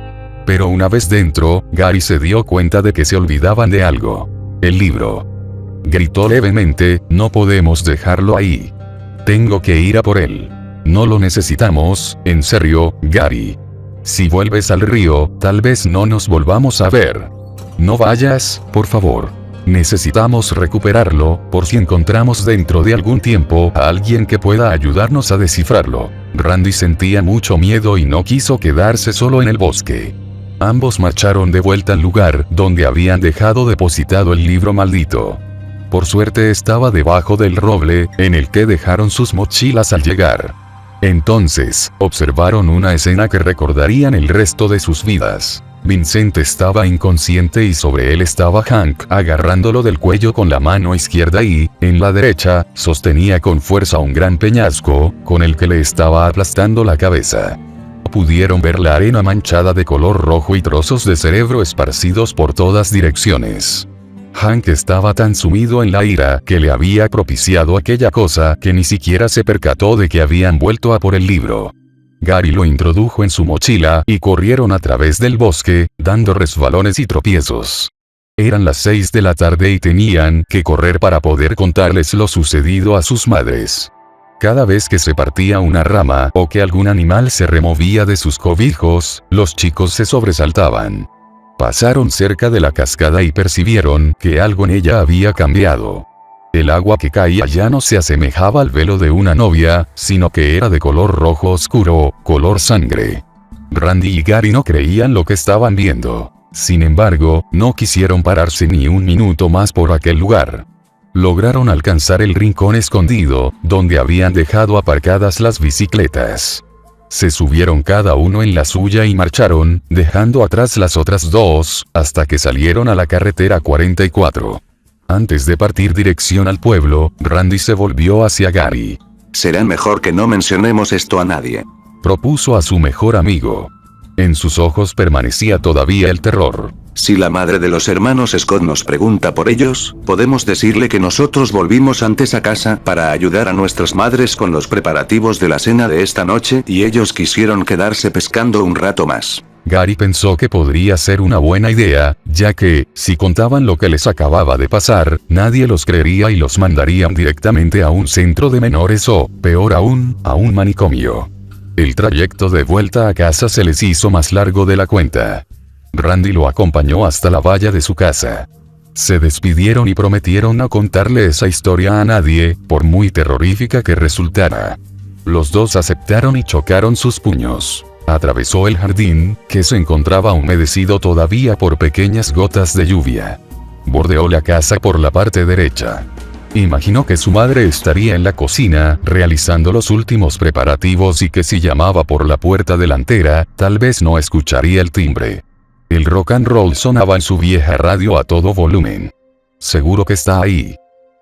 Pero una vez dentro, Gary se dio cuenta de que se olvidaban de algo. El libro. Gritó levemente, no podemos dejarlo ahí. Tengo que ir a por él. No lo necesitamos, en serio, Gary. Si vuelves al río, tal vez no nos volvamos a ver. No vayas, por favor. Necesitamos recuperarlo, por si encontramos dentro de algún tiempo a alguien que pueda ayudarnos a descifrarlo. Randy sentía mucho miedo y no quiso quedarse solo en el bosque. Ambos marcharon de vuelta al lugar donde habían dejado depositado el libro maldito. Por suerte estaba debajo del roble, en el que dejaron sus mochilas al llegar. Entonces, observaron una escena que recordarían el resto de sus vidas. Vincent estaba inconsciente y sobre él estaba Hank, agarrándolo del cuello con la mano izquierda y, en la derecha, sostenía con fuerza un gran peñasco, con el que le estaba aplastando la cabeza. Pudieron ver la arena manchada de color rojo y trozos de cerebro esparcidos por todas direcciones. Hank estaba tan sumido en la ira que le había propiciado aquella cosa que ni siquiera se percató de que habían vuelto a por el libro. Gary lo introdujo en su mochila y corrieron a través del bosque, dando resbalones y tropiezos. Eran las 6 de la tarde y tenían que correr para poder contarles lo sucedido a sus madres. Cada vez que se partía una rama o que algún animal se removía de sus cobijos, los chicos se sobresaltaban. Pasaron cerca de la cascada y percibieron que algo en ella había cambiado. El agua que caía ya no se asemejaba al velo de una novia, sino que era de color rojo oscuro, color sangre. Randy y Gary no creían lo que estaban viendo. Sin embargo, no quisieron pararse ni un minuto más por aquel lugar. Lograron alcanzar el rincón escondido, donde habían dejado aparcadas las bicicletas. Se subieron cada uno en la suya y marcharon, dejando atrás las otras dos, hasta que salieron a la carretera 44. Antes de partir dirección al pueblo, Randy se volvió hacia Gary. Será mejor que no mencionemos esto a nadie, propuso a su mejor amigo. En sus ojos permanecía todavía el terror. Si la madre de los hermanos Scott nos pregunta por ellos, podemos decirle que nosotros volvimos antes a casa para ayudar a nuestras madres con los preparativos de la cena de esta noche y ellos quisieron quedarse pescando un rato más. Gary pensó que podría ser una buena idea, ya que, si contaban lo que les acababa de pasar, nadie los creería y los mandarían directamente a un centro de menores o, peor aún, a un manicomio. El trayecto de vuelta a casa se les hizo más largo de la cuenta. Randy lo acompañó hasta la valla de su casa. Se despidieron y prometieron no contarle esa historia a nadie, por muy terrorífica que resultara. Los dos aceptaron y chocaron sus puños. Atravesó el jardín, que se encontraba humedecido todavía por pequeñas gotas de lluvia. Bordeó la casa por la parte derecha. Imaginó que su madre estaría en la cocina, realizando los últimos preparativos y que si llamaba por la puerta delantera, tal vez no escucharía el timbre. El rock and roll sonaba en su vieja radio a todo volumen. Seguro que está ahí,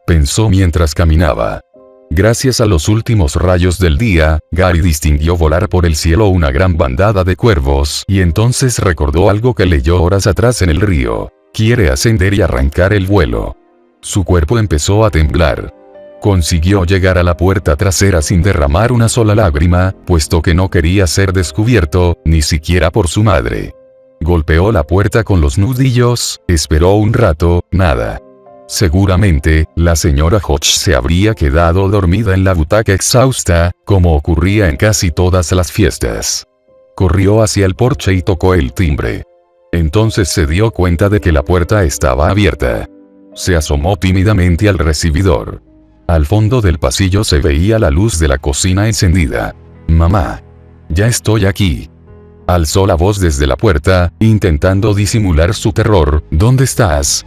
pensó mientras caminaba. Gracias a los últimos rayos del día, Gary distinguió volar por el cielo una gran bandada de cuervos y entonces recordó algo que leyó horas atrás en el río. Quiere ascender y arrancar el vuelo. Su cuerpo empezó a temblar. Consiguió llegar a la puerta trasera sin derramar una sola lágrima, puesto que no quería ser descubierto, ni siquiera por su madre. Golpeó la puerta con los nudillos, esperó un rato, nada. Seguramente, la señora Hodge se habría quedado dormida en la butaca exhausta, como ocurría en casi todas las fiestas. Corrió hacia el porche y tocó el timbre. Entonces se dio cuenta de que la puerta estaba abierta. Se asomó tímidamente al recibidor. Al fondo del pasillo se veía la luz de la cocina encendida. «Mamá. Ya estoy aquí». Alzó la voz desde la puerta, intentando disimular su terror. «¿Dónde estás?»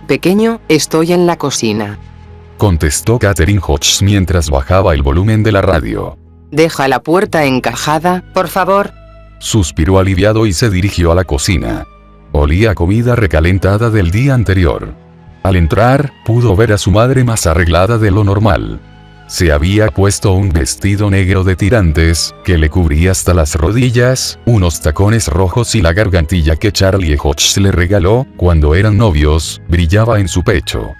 Pequeño, estoy en la cocina. Contestó Catherine Hodges mientras bajaba el volumen de la radio. Deja la puerta encajada, por favor. Suspiró aliviado y se dirigió a la cocina. Olía a comida recalentada del día anterior. Al entrar, pudo ver a su madre más arreglada de lo normal. Se había puesto un vestido negro de tirantes, que le cubría hasta las rodillas, unos tacones rojos y la gargantilla que Charlie Hodges le regaló cuando eran novios, brillaba en su pecho.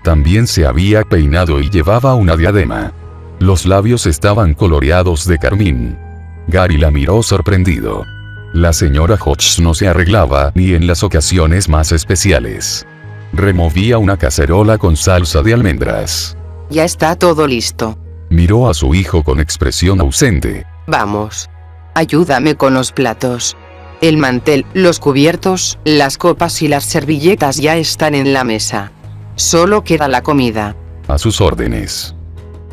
También se había peinado y llevaba una diadema. Los labios estaban coloreados de carmín. Gary la miró sorprendido. La señora Hodges no se arreglaba ni en las ocasiones más especiales. Removía una cacerola con salsa de almendras. Ya está todo listo. Miró a su hijo con expresión ausente. Vamos. Ayúdame con los platos. El mantel, los cubiertos, las copas y las servilletas ya están en la mesa. Solo queda la comida. A sus órdenes.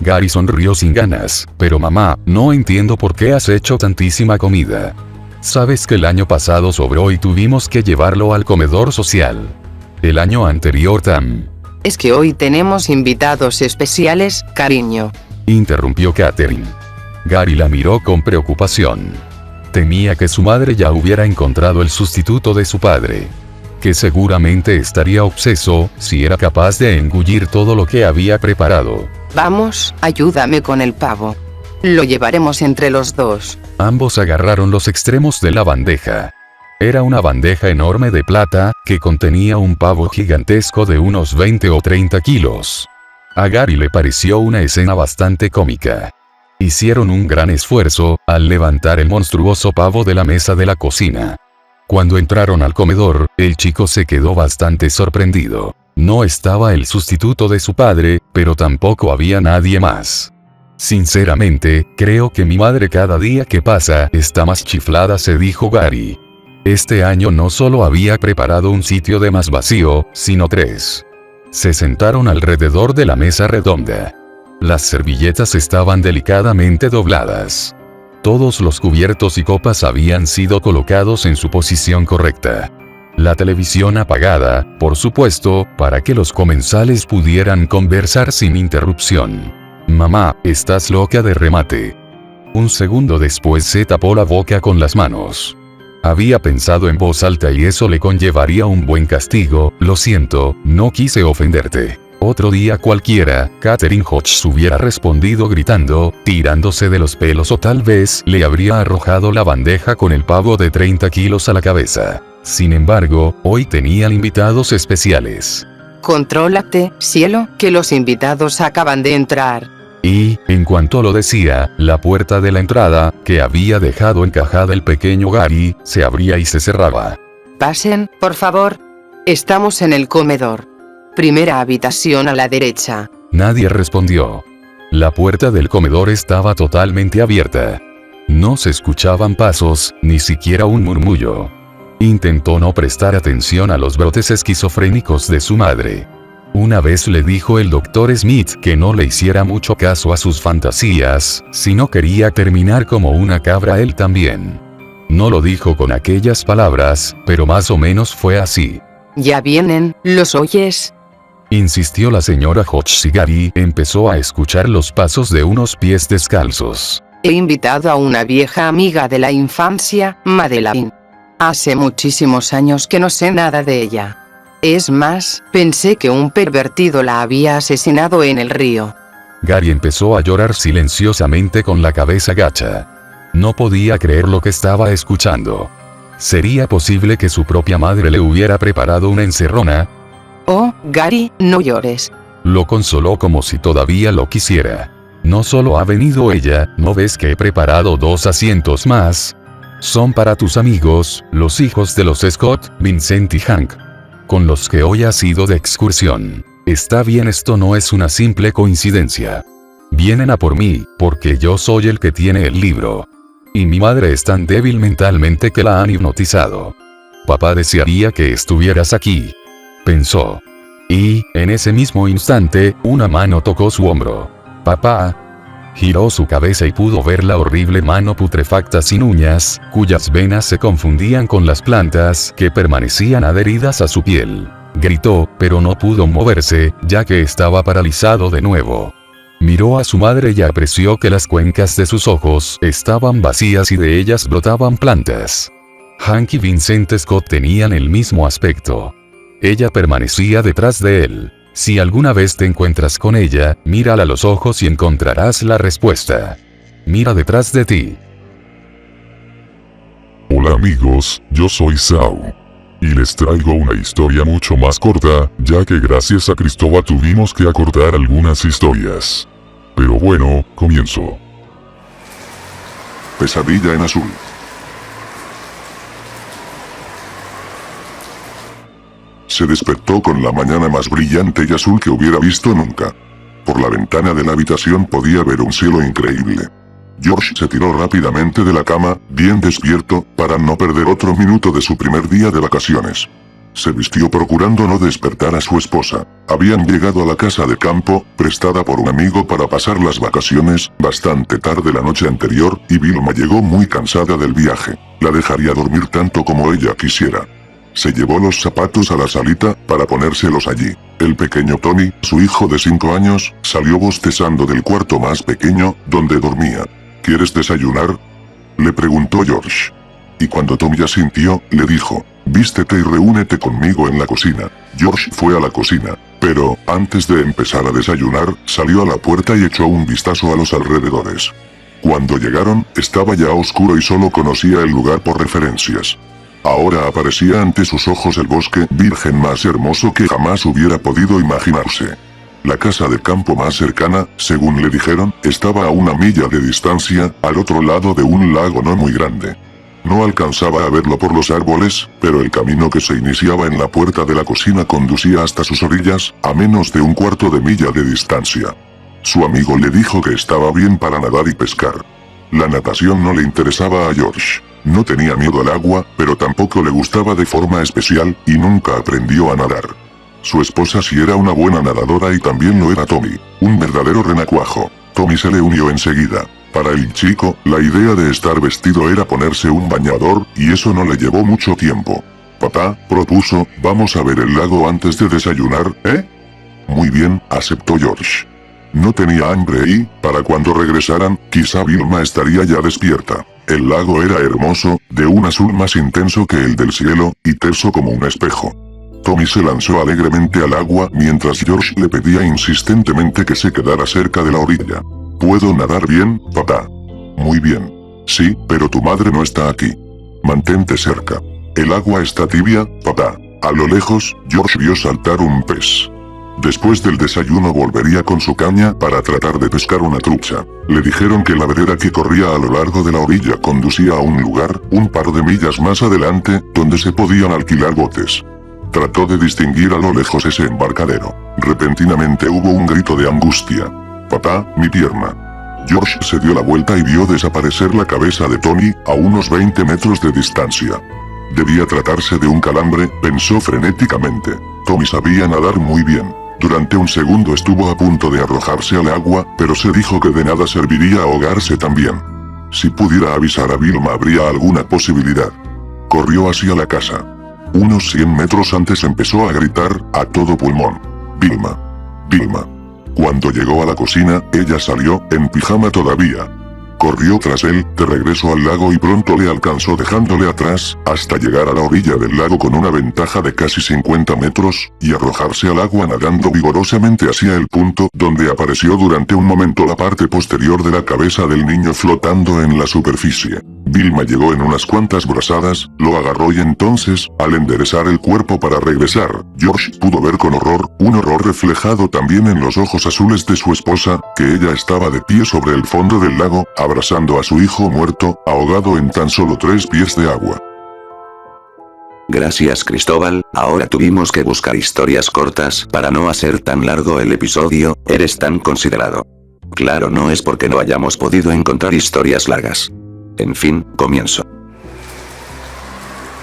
Gary sonrió sin ganas. Pero mamá, no entiendo por qué has hecho tantísima comida. Sabes que el año pasado sobró y tuvimos que llevarlo al comedor social. El año anterior Es que hoy tenemos invitados especiales, cariño. Interrumpió Catherine. Gary la miró con preocupación. Temía que su madre ya hubiera encontrado el sustituto de su padre. Que seguramente estaría obseso, si era capaz de engullir todo lo que había preparado. Vamos, ayúdame con el pavo. Lo llevaremos entre los dos. Ambos agarraron los extremos de la bandeja. Era una bandeja enorme de plata, que contenía un pavo gigantesco de unos 20 o 30 kilos. A Gary le pareció una escena bastante cómica. Hicieron un gran esfuerzo, al levantar el monstruoso pavo de la mesa de la cocina. Cuando entraron al comedor, el chico se quedó bastante sorprendido. No estaba el sustituto de su padre, pero tampoco había nadie más. Sinceramente, creo que mi madre cada día que pasa está más chiflada, se dijo Gary. Este año no solo había preparado un sitio de más vacío, sino 3. Se sentaron alrededor de la mesa redonda. Las servilletas estaban delicadamente dobladas. Todos los cubiertos y copas habían sido colocados en su posición correcta. La televisión apagada, por supuesto, para que los comensales pudieran conversar sin interrupción. Mamá, estás loca de remate. Un segundo después se tapó la boca con las manos. Había pensado en voz alta y eso le conllevaría un buen castigo. Lo siento, no quise ofenderte. Otro día cualquiera, Catherine Hodges hubiera respondido gritando, tirándose de los pelos, o tal vez le habría arrojado la bandeja con el pavo de 30 kilos a la cabeza. Sin embargo, hoy tenían invitados especiales. Contrólate, cielo, que los invitados acaban de entrar. Y, en cuanto lo decía, la puerta de la entrada, que había dejado encajada el pequeño Gary, se abría y se cerraba. Pasen, por favor. Estamos en el comedor. Primera habitación a la derecha. Nadie respondió. La puerta del comedor estaba totalmente abierta. No se escuchaban pasos, ni siquiera un murmullo. Intentó no prestar atención a los brotes esquizofrénicos de su madre. Una vez le dijo el Dr. Smith que no le hiciera mucho caso a sus fantasías, si no quería terminar como una cabra él también. No lo dijo con aquellas palabras, pero más o menos fue así. Ya vienen, ¿los oyes? Insistió la señora Hodges y Gary empezó a escuchar los pasos de unos pies descalzos. He invitado a una vieja amiga de la infancia, Madeleine. Hace muchísimos años que no sé nada de ella. Es más, pensé que un pervertido la había asesinado en el río. Gary empezó a llorar silenciosamente con la cabeza gacha. No podía creer lo que estaba escuchando. ¿Sería posible que su propia madre le hubiera preparado una encerrona? Oh, Gary, no llores. Lo consoló como si todavía lo quisiera. No solo ha venido ella, ¿no ves que he preparado 2 asientos más? Son para tus amigos, los hijos de los Scott, Vincent y Hank, con los que hoy has ido de excursión. Está bien, esto no es una simple coincidencia. Vienen a por mí, porque yo soy el que tiene el libro. Y mi madre es tan débil mentalmente que la han hipnotizado. Papá desearía que estuvieras aquí, pensó. Y, en ese mismo instante, una mano tocó su hombro. Papá. Giró su cabeza y pudo ver la horrible mano putrefacta sin uñas, cuyas venas se confundían con las plantas que permanecían adheridas a su piel. Gritó, pero no pudo moverse, ya que estaba paralizado de nuevo. Miró a su madre y apreció que las cuencas de sus ojos estaban vacías y de ellas brotaban plantas. Hank y Vincent Scott tenían el mismo aspecto. Ella permanecía detrás de él. Si alguna vez te encuentras con ella, mírala a los ojos y encontrarás la respuesta. Mira detrás de ti. Hola amigos, yo soy Sao. Y les traigo una historia mucho más corta, ya que gracias a Cristóbal tuvimos que acortar algunas historias. Pero bueno, comienzo. Pesadilla en azul. Se despertó con la mañana más brillante y azul que hubiera visto nunca. Por la ventana de la habitación podía ver un cielo increíble. George se tiró rápidamente de la cama, bien despierto, para no perder otro minuto de su primer día de vacaciones. Se vistió procurando no despertar a su esposa. Habían llegado a la casa de campo, prestada por un amigo para pasar las vacaciones, bastante tarde la noche anterior, y Vilma llegó muy cansada del viaje. La dejaría dormir tanto como ella quisiera. Se llevó los zapatos a la salita, para ponérselos allí. El pequeño Tommy, su hijo de 5 años, salió bostezando del cuarto más pequeño, donde dormía. ¿Quieres desayunar?, le preguntó George. Y cuando Tommy asintió, le dijo, vístete y reúnete conmigo en la cocina. George fue a la cocina, pero, antes de empezar a desayunar, salió a la puerta y echó un vistazo a los alrededores. Cuando llegaron, estaba ya oscuro y solo conocía el lugar por referencias. Ahora aparecía ante sus ojos el bosque virgen más hermoso que jamás hubiera podido imaginarse. La casa de campo más cercana, según le dijeron, estaba a 1 milla de distancia, al otro lado de un lago no muy grande. No alcanzaba a verlo por los árboles, pero el camino que se iniciaba en la puerta de la cocina conducía hasta sus orillas, a menos de 1/4 de milla de distancia. Su amigo le dijo que estaba bien para nadar y pescar. La natación no le interesaba a George. No tenía miedo al agua, pero tampoco le gustaba de forma especial, y nunca aprendió a nadar. Su esposa sí era una buena nadadora y también lo era Tommy, un verdadero renacuajo. Tommy se le unió enseguida. Para el chico, la idea de estar vestido era ponerse un bañador, y eso no le llevó mucho tiempo. Papá, propuso, vamos a ver el lago antes de desayunar, ¿eh? Muy bien, aceptó George. No tenía hambre y, para cuando regresaran, quizá Vilma estaría ya despierta. El lago era hermoso, de un azul más intenso que el del cielo, y terso como un espejo. Tommy se lanzó alegremente al agua mientras George le pedía insistentemente que se quedara cerca de la orilla. ¿Puedo nadar bien, papá? Muy bien. Sí, pero tu madre no está aquí. Mantente cerca. El agua está tibia, papá. A lo lejos, George vio saltar un pez. Después del desayuno volvería con su caña para tratar de pescar una trucha. Le dijeron que la vereda que corría a lo largo de la orilla conducía a un lugar, un par de millas más adelante, donde se podían alquilar botes. Trató de distinguir a lo lejos ese embarcadero. Repentinamente hubo un grito de angustia. «Papá, mi pierna». George se dio la vuelta y vio desaparecer la cabeza de Tommy, a unos 20 metros de distancia. Debía tratarse de un calambre, pensó frenéticamente. Tommy sabía nadar muy bien. Durante un segundo estuvo a punto de arrojarse al agua, pero se dijo que de nada serviría ahogarse también. Si pudiera avisar a Vilma habría alguna posibilidad. Corrió hacia la casa. Unos 100 metros antes empezó a gritar, a todo pulmón. «Vilma. Vilma». Cuando llegó a la cocina, ella salió, en pijama todavía. Corrió tras él, de regreso al lago y pronto le alcanzó dejándole atrás, hasta llegar a la orilla del lago con una ventaja de casi 50 metros, y arrojarse al agua nadando vigorosamente hacia el punto donde apareció durante un momento la parte posterior de la cabeza del niño flotando en la superficie. Vilma llegó en unas cuantas brazadas, lo agarró y entonces, al enderezar el cuerpo para regresar, George pudo ver con horror, un horror reflejado también en los ojos azules de su esposa, que ella estaba de pie sobre el fondo del lago, abrazando a su hijo muerto, ahogado en tan solo 3 pies de agua. Gracias Cristóbal, ahora tuvimos que buscar historias cortas para no hacer tan largo el episodio, eres tan considerado. Claro, no es porque no hayamos podido encontrar historias largas. En fin, comienzo.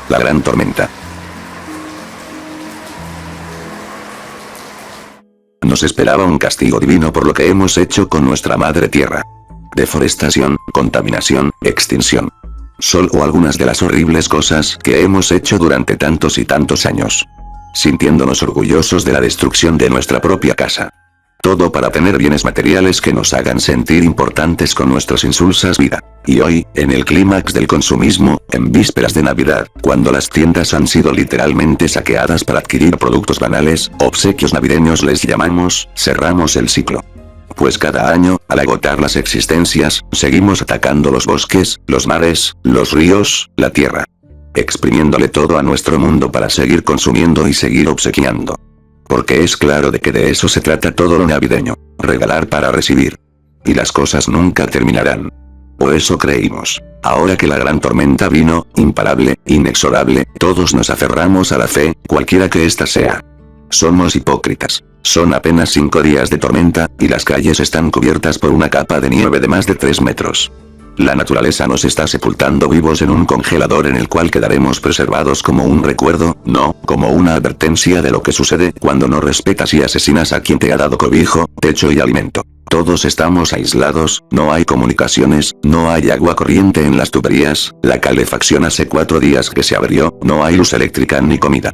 La gran tormenta. Nos esperaba un castigo divino por lo que hemos hecho con nuestra madre tierra. Deforestación, contaminación, extinción. Solo algunas de las horribles cosas que hemos hecho durante tantos y tantos años. Sintiéndonos orgullosos de la destrucción de nuestra propia casa. Todo para tener bienes materiales que nos hagan sentir importantes con nuestras insulsas vida. Y hoy, en el clímax del consumismo, en vísperas de Navidad, cuando las tiendas han sido literalmente saqueadas para adquirir productos banales, obsequios navideños les llamamos, cerramos el ciclo. Pues cada año, al agotar las existencias, seguimos atacando los bosques, los mares, los ríos, la tierra. Exprimiéndole todo a nuestro mundo para seguir consumiendo y seguir obsequiando. Porque es claro de que de eso se trata todo lo navideño, regalar para recibir. Y las cosas nunca terminarán. O eso creímos. Ahora que la gran tormenta vino, imparable, inexorable, todos nos aferramos a la fe, cualquiera que ésta sea. Somos hipócritas. Son apenas 5 días de tormenta, y las calles están cubiertas por una capa de nieve de más de 3 metros. La naturaleza nos está sepultando vivos en un congelador en el cual quedaremos preservados como un recuerdo, no, como una advertencia de lo que sucede cuando no respetas y asesinas a quien te ha dado cobijo, techo y alimento. Todos estamos aislados, no hay comunicaciones, no hay agua corriente en las tuberías, la calefacción hace 4 días que se abrió, no hay luz eléctrica ni comida.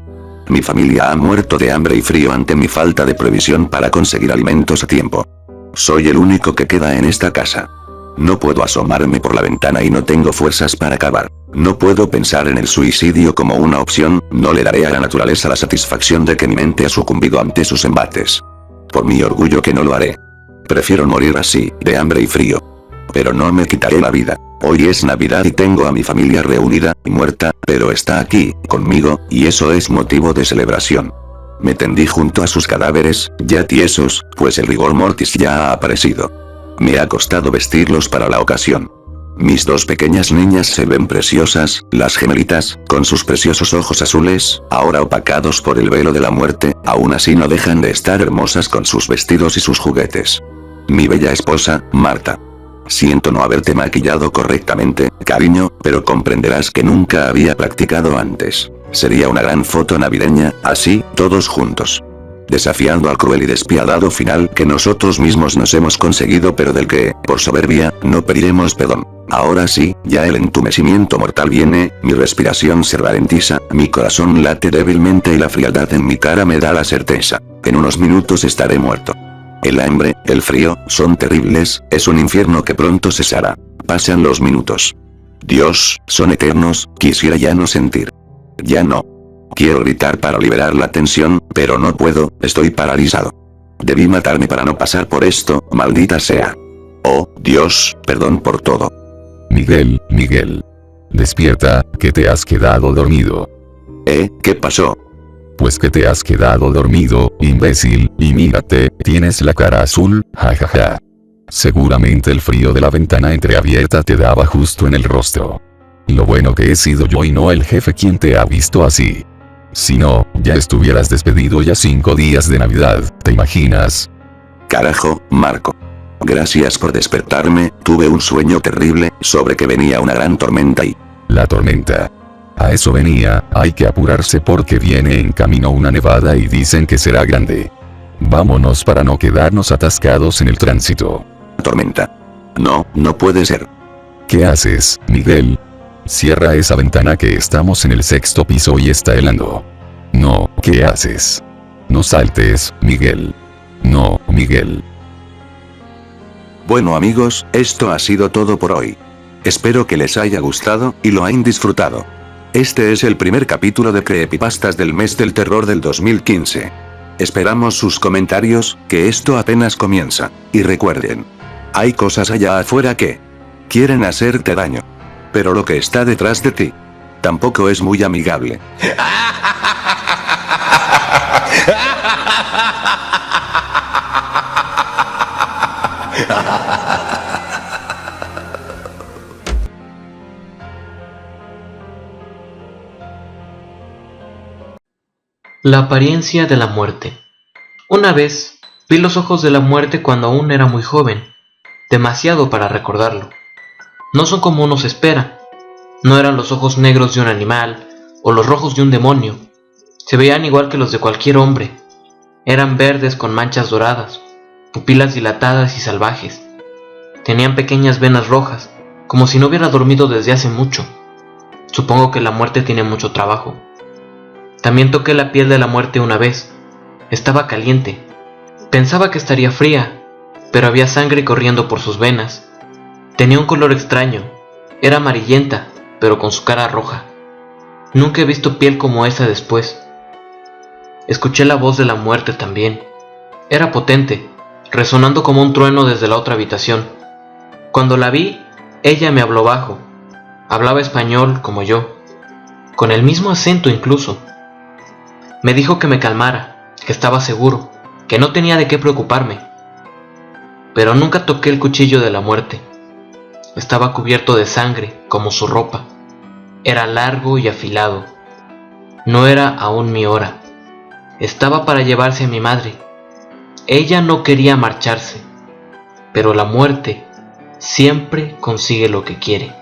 Mi familia ha muerto de hambre y frío ante mi falta de previsión para conseguir alimentos a tiempo. Soy el único que queda en esta casa. No puedo asomarme por la ventana y no tengo fuerzas para acabar. No puedo pensar en el suicidio como una opción, no le daré a la naturaleza la satisfacción de que mi mente ha sucumbido ante sus embates. Por mi orgullo que no lo haré. Prefiero morir así, de hambre y frío. Pero no me quitaré la vida. Hoy es Navidad y tengo a mi familia reunida, y muerta, pero está aquí, conmigo, y eso es motivo de celebración. Me tendí junto a sus cadáveres, ya tiesos, pues el rigor mortis ya ha aparecido. Me ha costado vestirlos para la ocasión. Mis 2 pequeñas niñas se ven preciosas, las gemelitas, con sus preciosos ojos azules, ahora opacados por el velo de la muerte, aún así no dejan de estar hermosas con sus vestidos y sus juguetes. Mi bella esposa, Marta. Siento no haberte maquillado correctamente, cariño, pero comprenderás que nunca había practicado antes. Sería una gran foto navideña, así, todos juntos. Desafiando al cruel y despiadado final que nosotros mismos nos hemos conseguido pero del que, por soberbia, no pediremos perdón. Ahora sí, ya el entumecimiento mortal viene, mi respiración se ralentiza, mi corazón late débilmente y la frialdad en mi cara me da la certeza. En unos minutos estaré muerto. El hambre, el frío, son terribles, es un infierno que pronto cesará. Pasan los minutos. Dios, son eternos, quisiera ya no sentir. Ya no. Quiero gritar para liberar la tensión, pero no puedo, estoy paralizado. Debí matarme para no pasar por esto, maldita sea. Oh, Dios, perdón por todo. Miguel, Miguel. Despierta, que te has quedado dormido. ¿Qué pasó? Pues que te has quedado dormido, imbécil, y mírate, tienes la cara azul, jajaja. Seguramente el frío de la ventana entreabierta te daba justo en el rostro. Lo bueno que he sido yo y no el jefe quien te ha visto así. Si no, ya estuvieras despedido ya 5 días de Navidad, ¿te imaginas? Carajo, Marco. Gracias por despertarme, tuve un sueño terrible, sobre que venía una gran tormenta y... La tormenta. A eso venía, hay que apurarse porque viene en camino una nevada y dicen que será grande. Vámonos para no quedarnos atascados en el tránsito. Tormenta. No, no puede ser. ¿Qué haces, Miguel? Cierra esa ventana que estamos en el 6º piso y está helando. No, ¿qué haces? No saltes, Miguel. No, Miguel. Bueno amigos, esto ha sido todo por hoy. Espero que les haya gustado, y lo hayan disfrutado. Este es el primer capítulo de Creepypastas del mes del terror del 2015. Esperamos sus comentarios, que esto apenas comienza. Y recuerden, hay cosas allá afuera que quieren hacerte daño. Pero lo que está detrás de ti tampoco es muy amigable. La apariencia de la muerte. Una vez vi los ojos de la muerte cuando aún era muy joven, demasiado para recordarlo. No son como uno se espera. No eran los ojos negros de un animal o los rojos de un demonio. Se veían igual que los de cualquier hombre. Eran verdes con manchas doradas, pupilas dilatadas y salvajes. Tenían pequeñas venas rojas, como si no hubiera dormido desde hace mucho. Supongo que la muerte tiene mucho trabajo. También toqué la piel de la muerte una vez. Estaba caliente. Pensaba que estaría fría, pero había sangre corriendo por sus venas. Tenía un color extraño. Era amarillenta, pero con su cara roja. Nunca he visto piel como esa después. Escuché la voz de la muerte también. Era potente, resonando como un trueno desde la otra habitación. Cuando la vi, ella me habló bajo. Hablaba español como yo, con el mismo acento incluso. Me dijo que me calmara, que estaba seguro, que no tenía de qué preocuparme. Pero nunca toqué el cuchillo de la muerte. Estaba cubierto de sangre, como su ropa. Era largo y afilado. No era aún mi hora. Estaba para llevarse a mi madre. Ella no quería marcharse, pero la muerte siempre consigue lo que quiere.